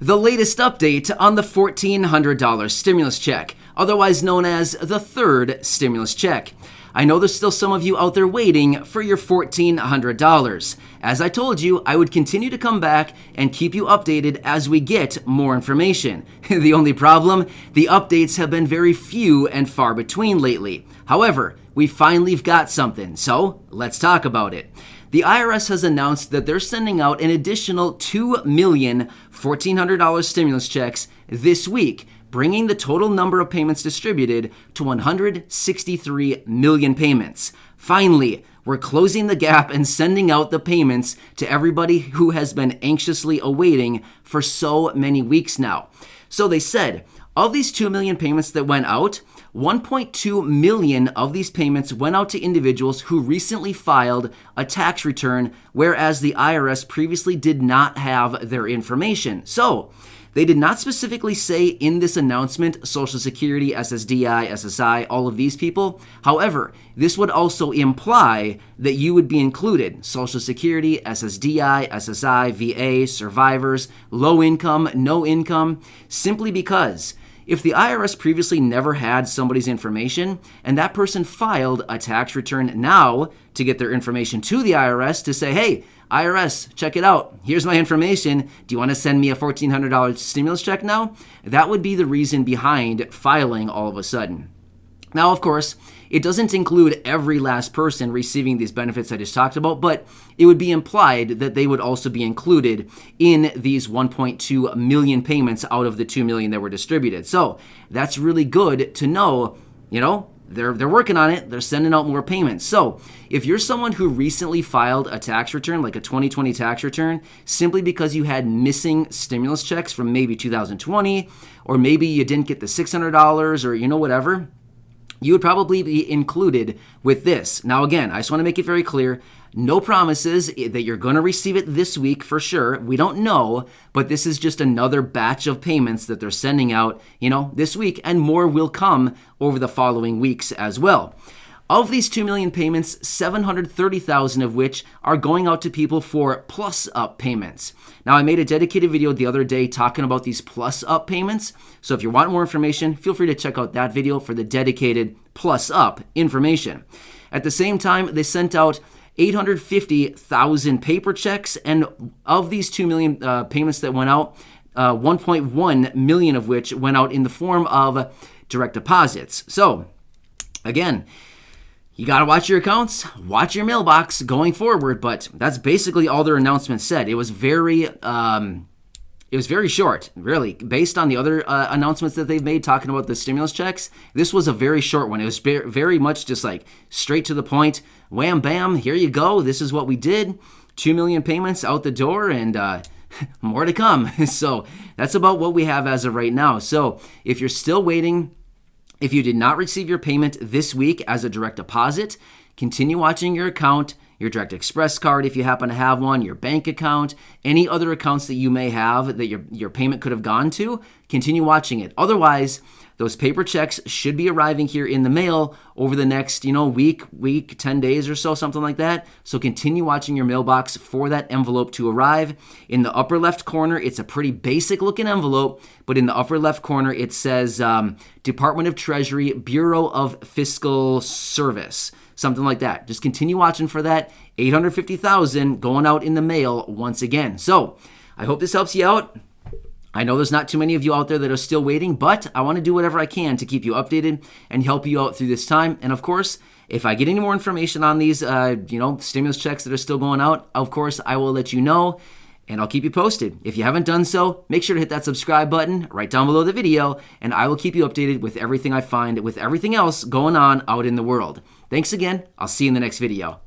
The latest update on the $1,400 stimulus check, otherwise known as the third stimulus check. I know there's still some of you out there waiting for your $1,400. As I told you, I would continue to come back and keep you updated as we get more information. The only problem, the updates have been very few and far between lately. However, we finally got something, so let's talk about it. The IRS has announced that they're sending out an additional 2 million $1,400 stimulus checks this week, bringing the total number of payments distributed to 163 million payments. Finally, we're closing the gap and sending out the payments to everybody who has been anxiously awaiting for so many weeks now. So they said, of these 2 million payments that went out, 1.2 million of these payments went out to individuals who recently filed a tax return, whereas the IRS previously did not have their information. So, they did not specifically say in this announcement Social Security, SSDI, SSI, all of these people. However, this would also imply that you would be included. Social Security, SSDI, SSI, VA, survivors, low income, no income, simply because if the IRS previously never had somebody's information and that person filed a tax return now to get their information to the IRS to say, hey, IRS, check it out. Here's my information. Do you want to send me a $1,400 stimulus check now? That would be the reason behind filing all of a sudden. Now, of course, it doesn't include every last person receiving these benefits I just talked about, but it would be implied that they would also be included in these 1.2 million payments out of the 2 million that were distributed. So that's really good to know, they're working on it. They're sending out more payments. So if you're someone who recently filed a tax return, like a 2020 tax return, simply because you had missing stimulus checks from maybe 2020, or maybe you didn't get the $600 or whatever, you would probably be included with this. Now, again, I just want to make it very clear. No promises that you're going to receive it this week for sure. We don't know, but this is just another batch of payments that they're sending out, this week, and more will come over the following weeks as well. Of these 2 million payments, 730,000 of which are going out to people for plus-up payments. Now, I made a dedicated video the other day talking about these plus-up payments. So if you want more information, feel free to check out that video for the dedicated plus-up information. At the same time, they sent out 850,000 paper checks, and of these 2 million payments that went out, 1.1 million of which went out in the form of direct deposits. So, again, you got to watch your accounts, watch your mailbox going forward, but that's basically all their announcement said. It was very short, really. Based on the other announcements that they've made talking about the stimulus checks, this was a very short one. It was very much just like straight to the point. Wham, bam, here you go. This is what we did. 2 million payments out the door and more to come. So that's about what we have as of right now. So if you're still waiting, if you did not receive your payment this week as a direct deposit, continue watching your account, your Direct Express card if you happen to have one, your bank account, any other accounts that you may have that your payment could have gone to, continue watching it. Otherwise, those paper checks should be arriving here in the mail over the next, week, 10 days or so, something like that. So continue watching your mailbox for that envelope to arrive. In the upper left corner, it's a pretty basic looking envelope, but in the upper left corner, it says Department of Treasury, Bureau of Fiscal Service. Something like that. Just continue watching for that. 850,000 going out in the mail once again. So I hope this helps you out. I know there's not too many of you out there that are still waiting, but I want to do whatever I can to keep you updated and help you out through this time. And of course, if I get any more information on these, stimulus checks that are still going out, of course, I will let you know. And I'll keep you posted. If you haven't done so, make sure to hit that subscribe button right down below the video, and I will keep you updated with everything I find, with everything else going on out in the world. Thanks again. I'll see you in the next video.